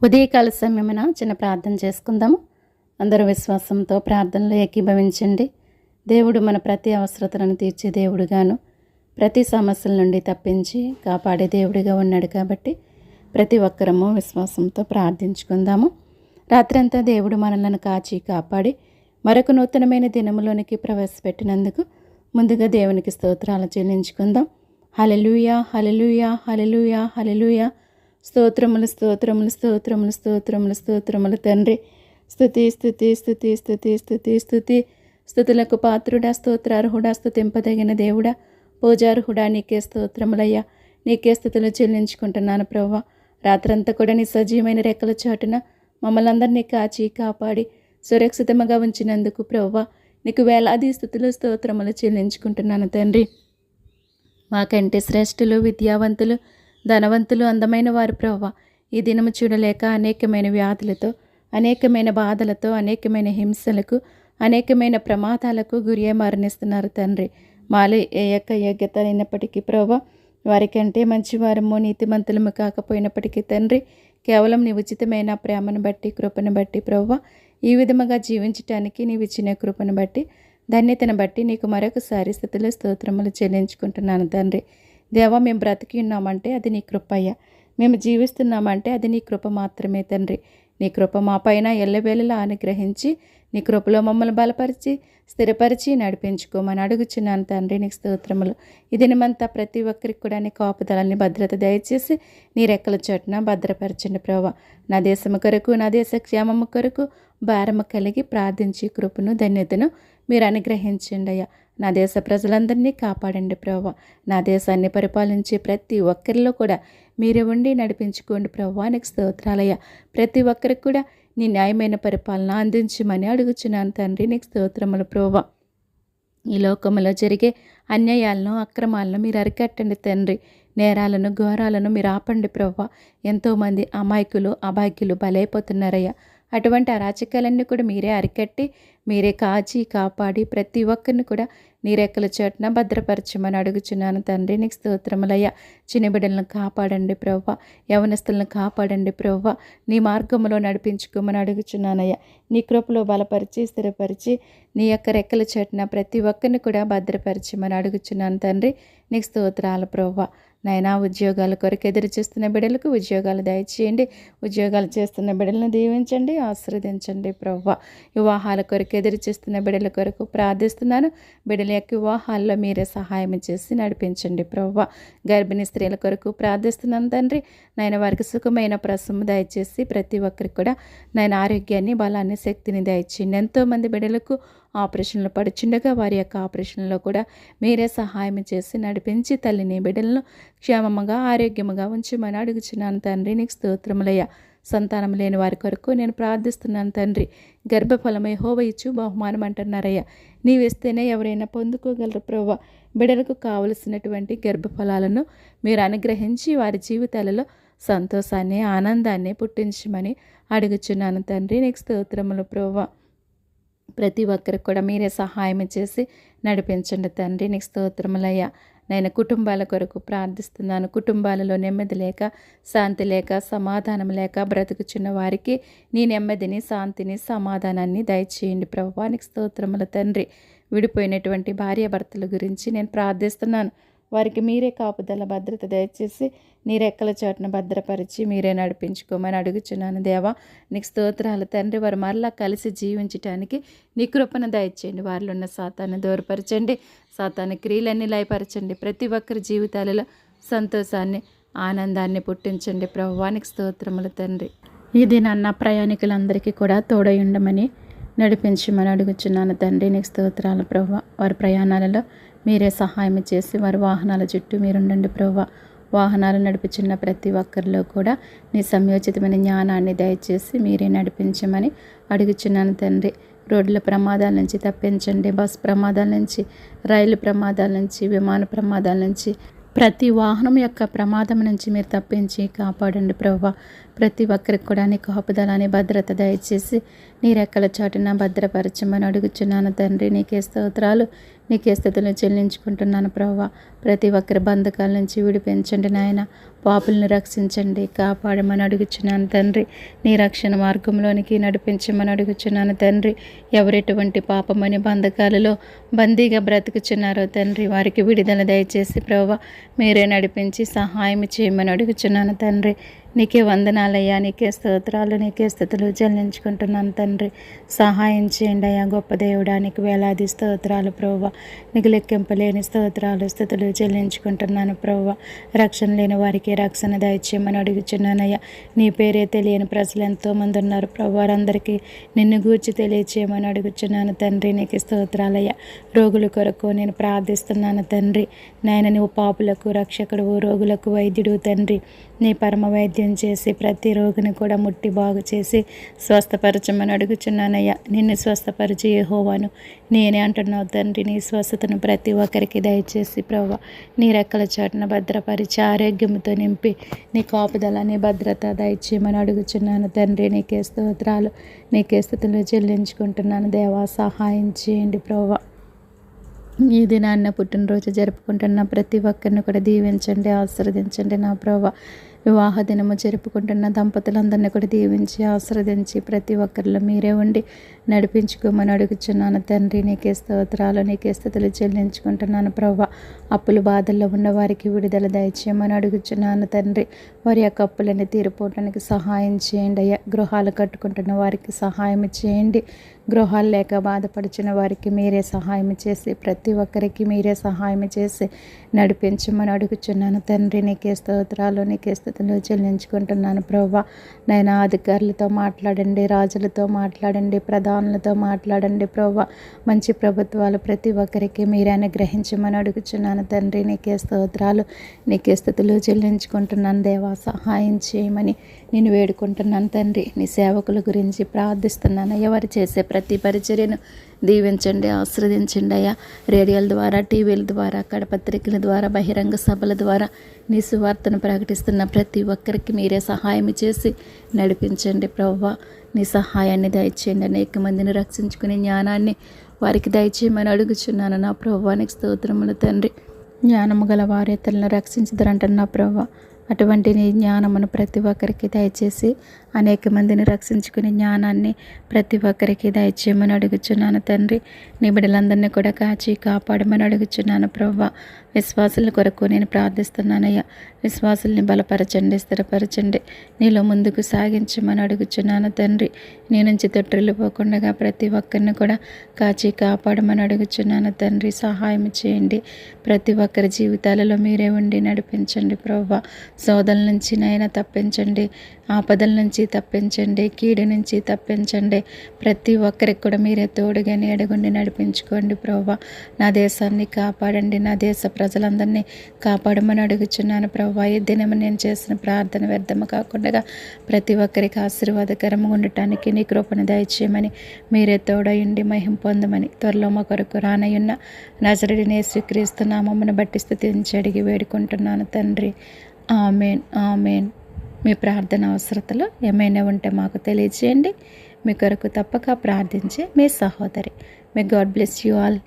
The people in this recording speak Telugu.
ఉదయకాల సమయమున చిన్న ప్రార్థన చేసుకుందాము. అందరూ విశ్వాసంతో ప్రార్థనలో ఏకీభవించండి. దేవుడు మన ప్రతి అవసరతలను తీర్చే దేవుడుగాను, ప్రతి సమస్యల నుండి తప్పించి కాపాడే దేవుడిగా ఉన్నాడు. కాబట్టి ప్రతి ఒక్కరము విశ్వాసంతో ప్రార్థించుకుందాము. రాత్రంతా దేవుడు మనలను కాచి కాపాడి మరొక నూతనమైన దినములోనికి ప్రవేశపెట్టినందుకు ముందుగా దేవునికి స్తోత్రాలు చెల్లించుకుందాం. హల్లెలూయా, హల్లెలూయా, హల్లెలూయా, హల్లెలూయా. స్తోత్రములు, స్తోత్రములు, స్తోత్రములు, స్తోత్రములు, స్తోత్రములు తండ్రి. స్తుతి, స్తుతి, స్తుతి, స్తుతి, స్తుతి, స్తుతి. స్తుతులకు పాత్రుడా, స్తోత్రార్హుడా, స్తుతింపదగిన దేవుడా, పూజార్హుడా, నీకే స్తోత్రములయ్యా. నీకే స్తుతులు చెల్లించుకుంటున్నాను ప్రభువా. రాత్రంతా కూడా నీ సజీవమైన రెక్కల చాటున మమ్మల్ని అందరినీ కాచి కాపాడి సురక్షితముగా ఉంచినందుకు ప్రభువా నీకు వేలాది స్తుతులు స్తోత్రములు చెల్లించుకుంటున్నాను తండ్రి. మాకంటే శ్రేష్ఠులు, విద్యావంతులు, ధనవంతులు, అందమైన వారు ప్రభువా ఈ దినము చూడలేక అనేకమైన వ్యాధులతో, అనేకమైన బాధలతో, అనేకమైన హింసలకు, అనేకమైన ప్రమాదాలకు గురి మరణిస్తున్నారు తండ్రి. మాలో ఏ యొక్క యోగ్యత అయినప్పటికీ ప్రభువా వారికంటే మంచివారము నీతిమంతులము కాకపోయినప్పటికీ తండ్రి కేవలం నీ ఉచితమైన ప్రేమను బట్టి, కృపను బట్టి ప్రభువా ఈ విధముగా జీవించటానికి నీవు ఇచ్చిన కృపను బట్టి, ధన్యతను బట్టి నీకు మరొకసారి స్తుతులు స్తోత్రములు చెల్లించుకుంటున్నాను తండ్రి. దేవా, మేము బ్రతికి ఉన్నామంటే అది నీ కృపయ్యా. మేము జీవిస్తున్నామంటే అది నీ కృప మాత్రమే తండ్రి. నీ కృప మా పైన ఎల్లవేళలా అనుగ్రహించి నీ కృపలో మమ్మల్ని బలపరిచి స్థిరపరిచి నడిపించుకోమని అడుగుచున్నాను తండ్రి. నీకు స్తోత్రములు. ఈ దినమంతా ప్రతి ఒక్కరికి కూడా నీ కాపుదలని భద్రత దయచేసి నీ రెక్కల చోటున భద్రపరచండి ప్రభువా. నా దేశము కొరకు, నా దేశ క్షేమము కొరకు భారము కలిగి ప్రార్థించి కృపను, ధన్యతను మీరు అనుగ్రహించండి అయ్యా. నా దేశ ప్రజలందరినీ కాపాడండి ప్రభువా. నా దేశాన్ని పరిపాలించే ప్రతి ఒక్కరిలో కూడా మీరే ఉండి నడిపించుకోండి ప్రభువా. నీకు స్తోత్రాలయ్యా. ప్రతి ఒక్కరికి కూడా నీ న్యాయమైన పరిపాలన అందించమని అడుగుచున్నాను తండ్రి. నీకు స్తోత్రములు ప్రభువా. ఈ లోకంలో జరిగే అన్యాయాలను, అక్రమాలను మీరు అరికట్టండి తండ్రి. నేరాలను, ఘోరాలను మీరు ఆపండి ప్రభువా. ఎంతోమంది అమాయకులు, అభాగ్యులు బలైపోతున్నారయ్యా. అటువంటి అరాచకాలన్నీ కూడా మీరే అరికట్టి, మీరే కాచి కాపాడి ప్రతి ఒక్కరిని కూడా నీ రెక్కల చోటున భద్రపరచమని అడుగుచున్నాను తండ్రి. నీకు స్తోత్రములయ్యా. చిన్న బిడ్డలను కాపాడండి ప్రభువా. యవనస్తులను కాపాడండి ప్రభువా. నీ మార్గంలో నడిపించుకోమని అడుగుచున్నానయ్యా. నీ కృపలో బలపరిచి స్థిరపరిచి నీ యొక్క రెక్కల చోటున ప్రతి ఒక్కరిని కూడా భద్రపరచమని అడుగుచున్నాను తండ్రి. నీకు స్తోత్రాలు ప్రభువా. నైనా ఉద్యోగాల కొరకు ఎదురు చేస్తున్న బిడ్డలకు ఉద్యోగాలు దయచేయండి. ఉద్యోగాలు చేస్తున్న బిడ్డలను దీవించండి, ఆశీర్వదించండి ప్రభువా. వివాహాల కొరకు ఎదురు చేస్తున్న బిడ్డల కొరకు ప్రార్థిస్తున్నాను. బిడ్డల యొక్క వివాహాల్లో మీరే సహాయం చేసి నడిపించండి ప్రభువా. గర్భిణీ స్త్రీల కొరకు ప్రార్థిస్తున్నాను తండ్రి. నాయన వారికి సుఖమైన ప్రసవము దయచేసి ప్రతి ఒక్కరికి కూడా నాయన ఆరోగ్యాన్ని, బలాన్ని, శక్తిని దయచేయండి. ఎంతోమంది బిడ్డలకు ఆపరేషన్లు పడుచుండగా వారి యొక్క ఆపరేషన్లో కూడా మీరే సహాయం చేసి నడిపించి తల్లిని, బిడ్డలను క్షేమముగా, ఆరోగ్యముగా ఉంచమని అడుగుచున్నాను తండ్రి. నీకు స్తోత్రములయ్యా. సంతానం లేని వారి కొరకు నేను ప్రార్థిస్తున్నాను తండ్రి. గర్భఫలమై యెహోవా ఇచ్చు బహుమానం అంటున్నారయ్యా. నీవిస్తేనే ఎవరైనా పొందుకోగలరు ప్రభువా. బిడ్డలకు కావలసినటువంటి గర్భఫలాలను మీరు అనుగ్రహించి వారి జీవితాలలో సంతోషాన్ని, ఆనందాన్ని పుట్టించమని అడుగుచున్నాను తండ్రి. నీకు స్తోత్రములు ప్రభువా. ప్రతి ఒక్కరికి కూడా మీరే సహాయం చేసి నడిపించండి తండ్రి. నీకు స్తోత్రములయ్యా. నేను కుటుంబాల కొరకు ప్రార్థిస్తున్నాను. కుటుంబాలలో నెమ్మది లేక, శాంతి లేక, సమాధానం లేక బ్రతుకుచున్న వారికి నీ నెమ్మదిని, శాంతిని, సమాధానాన్ని దయచేయండి ప్రభువా. నీకు స్తోత్రముల తండ్రి. విడిపోయినటువంటి భార్యాభర్తల గురించి నేను ప్రార్థిస్తున్నాను. వారికి మీరే కాపుదల, భద్రత దయచేసి నీ రెక్కల చాటున భద్రపరిచి మీరే నడిపించుకోమని అడుగుచున్నాను దేవా. నీకు స్తోత్రాలు తండ్రి. వారు మరలా కలిసి జీవించటానికి నీ కృపను దయచేయండి. వారిలో ఉన్న సాతాన్ని దూరపరచండి. సాతాను క్రియలన్నీ లయపరచండి. ప్రతి ఒక్కరి జీవితాలలో సంతోషాన్ని, ఆనందాన్ని పుట్టించండి ప్రభువా. నీకు స్తోత్రములు తండ్రి. ఈ దినాన్న ప్రయాణికులందరికీ కూడా తోడై ఉండమని నడిపించమని అడుగుచున్నాను తండ్రి. నీకు స్తోత్రాలు ప్రభువా. వారి ప్రయాణాలలో మీరే సహాయం చేసి వారి వాహనాల చుట్టూ మీరుండండి ప్రభువా. వాహనాలు నడిపించిన ప్రతి ఒక్కరిలో కూడా నీ సంయోచితమైన జ్ఞానాన్ని దయచేసి మీరే నడిపించమని అడుగుచున్నాను తండ్రి. రోడ్ల ప్రమాదాల నుంచి తప్పించండి. బస్ ప్రమాదాల నుంచి, రైలు ప్రమాదాల నుంచి, విమాన ప్రమాదాల నుంచి, ప్రతి వాహనం యొక్క ప్రమాదం నుంచి మీరు తప్పించి కాపాడండి ప్రభువా. ప్రతి ఒక్కరికి కూడా నీ కాపుదలని, భద్రత దయచేసి నీ రెక్కల చాటున భద్రపరచమని అడుగుచున్నాను తండ్రి. నీకే స్తోత్రాలు, నీకే స్థుతులు చెల్లించుకుంటున్నాను ప్రభువా. ప్రతి ఒక్కరి బంధకాల నుంచి విడిపించండి నాయన. పాపులను రక్షించండి, కాపాడమని అడుగుచున్నాను తండ్రి. నీ రక్షణ మార్గంలోనికి నడిపించమని అడుగుచున్నాను తండ్రి. ఎవరెటువంటి పాపమని బంధకాలలో బందీగా బ్రతుకుచున్నారో తండ్రి, వారికి విడుదల దయచేసి ప్రభువా మీరే నడిపించి సహాయం చేయమని అడుగుచున్నాను తండ్రి. నీకే వందనాలయ్యా, నీకే స్తోత్రాలు, నీకే స్థుతులు చెల్లించుకుంటున్నాను తండ్రి. సహాయం చేయండి అయ్యా గొప్ప దేవుడా. నీకు వేలాది స్తోత్రాలు ప్రభువా. నీకు లెక్కింపలేని స్తోత్రాలు స్థుతులు చెల్లించుకుంటున్నాను ప్రభువా. రక్షణ లేని వారికి రక్షణ దయచేయమని అడుగుచున్నానయ్యా. నీ పేరే తెలియని ప్రజలు ఎంతోమంది ఉన్నారు ప్రభు. వారందరికీ నిన్ను గూర్చి తెలియచేయమని అడుగుచున్నాను తండ్రి. నీకు స్తోత్రాలయ్యా. రోగుల కొరకు నేను ప్రార్థిస్తున్నాను తండ్రి. నాయన నువ్వు పాపులకు రక్షకుడు, రోగులకు వైద్యుడు తండ్రి. నీ పరమ వైద్యం చేసి ప్రతి రోగిని కూడా ముట్టి బాగు చేసి స్వస్థపరచమని అడుగుచున్నానయ్యా. నిన్ను స్వస్థపరిచి యెహోవాను నేనే అంటున్నావు తండ్రి. నీ స్వస్థతను ప్రతి ఒక్కరికి దయచేసి ప్రభువా నీ రెక్కల చాటున భద్రపరిచి ఆరోగ్యంతో నింపి నీ కాపుదల, నీ భద్రత దయచేయమని అడుగుచున్నాను తండ్రి. నీకే స్తోత్రాలు, నీకే స్తుతులు చెల్లించుకుంటున్నాను దేవా. సహాయం చేయండి ప్రభువా. ఈ దినాన్న పుట్టినరోజు జరుపుకుంటున్న ప్రతి ఒక్కరిని కూడా దీవించండి, ఆశీర్వదించండి నా ప్రభువా. వివాహ దినము జరుపుకుంటున్న దంపతులందరినీ కూడా దీవించి ఆశీర్వదించి ప్రతి ఒక్కరిలో మీరే ఉండి నడిపించుకోమని అడుగుచున్నాను తండ్రి. నీకే స్తోత్రాలు, నీకే స్తుతులు చెల్లించుకుంటున్నాను ప్రభువా. అప్పుల బాధల్లో ఉన్న వారికి విడుదల దయచేయమని అడుగుచున్నాను తండ్రి. వారి యొక్క అప్పులని తీరిపోవడానికి సహాయం చేయండి అయ్యా. గృహాలు కట్టుకుంటున్న వారికి సహాయం చేయండి. గృహాలు లేక బాధపడుచున్న వారికి మీరే సహాయం చేసి ప్రతి ఒక్కరికి మీరే సహాయం చేసి నడిపించమని అడుగుచున్నాను తండ్రి. నీకే స్తోత్రాలు, నీకే స్తుతులు చెల్లించుకుంటున్నాను ప్రభువా. నైనా అధికారులతో మాట్లాడండి, రాజులతో మాట్లాడండి, ప్రధానులతో మాట్లాడండి ప్రభువా. మంచి ప్రభుత్వాలు ప్రతి ఒక్కరికి మీరే అనుగ్రహించమని అడుగుచున్నాను తండ్రి. నీకే స్తోత్రాలు, నీకే స్తుతులు చెల్లించుకుంటున్నాను దేవా. సహాయం చేయమని నేను వేడుకుంటున్నాను తండ్రి. నీ సేవకుల గురించి ప్రార్థిస్తున్నాను. ఎవరు చేసే ప్రతి పరిచర్యను దీవించండి, ఆశీర్వదించండి అయ్యా. రేడియోల ద్వారా, టీవీల ద్వారా, కడపత్రికల ద్వారా, బహిరంగ సభల ద్వారా నీ సువార్తను ప్రకటిస్తున్న ప్రతి ఒక్కరికి మీరే సహాయం చేసి నడిపించండి ప్రభువా. నీ సహాయాన్ని దయచేయండి. అనేక మందిని రక్షించుకునే జ్ఞానాన్ని వారికి దయచేయమని అడుగుచున్నాను నా ప్రభువానికి స్తోత్రములు తండ్రి. జ్ఞానము గల వారే తనను రక్షించదరంటున్నా ప్రభువా. అటువంటి నీ జ్ఞానమును ప్రతి ఒక్కరికి దయచేసి అనేక మందిని రక్షించుకునే జ్ఞానాన్ని ప్రతి ఒక్కరికి దయచేయమని అడుగుచున్నాను తండ్రి. నీ బిడ్డలందరినీ కూడా కాచి కాపాడమని అడుగుచున్నాను ప్రభువా. విశ్వాసుల కొరకు నేను ప్రార్థిస్తున్నానయ్యా. విశ్వాసుల్ని బలపరచండి, స్థిరపరచండి, నీలో ముందుకు సాగించమని అడుగుచున్నాను తండ్రి. నీ నుంచి తొట్టిల్లిపోకుండా ప్రతి ఒక్కరిని కూడా కాచి కాపాడమని అడుగుచున్నాను తండ్రి. సహాయం చేయండి. ప్రతి ఒక్కరి జీవితాలలో మీరే ఉండి నడిపించండి ప్రభువా. శోధల నుంచి నైనా తప్పించండి, ఆపదల నుంచి తప్పించండి, కీడు నుంచి తప్పించండి. ప్రతి ఒక్కరికి కూడా మీరే తోడుగా నీడగుండి నడిపించుకోండి ప్రభువా. నా దేశాన్ని కాపాడండి, నా దేశ ప్రజలందరినీ కాపాడమని అడుగుచున్నాను ప్రభువా. ఈ దినం నేను చేసిన ప్రార్థన వ్యర్థము కాకుండా ప్రతి ఒక్కరికి ఆశీర్వాదకరంగా ఉండటానికి నీ కృపను దయచేయమని మీరే తోడయుండి మహిమ పొందమని త్వరలో మా కొరకు రానయున్న నజరుడిని యేసుక్రీస్తు నామమును బట్టి స్తుతించి అడిగి వేడుకుంటున్నాను తండ్రి. Amen, amen. మీ ప్రార్థన అవసరతలు ఏమైనా ఉంటే మాకు తెలియజేయండి. మీ కొరకు తప్పక ప్రార్థించే మీ సహోదరి. May God bless you all.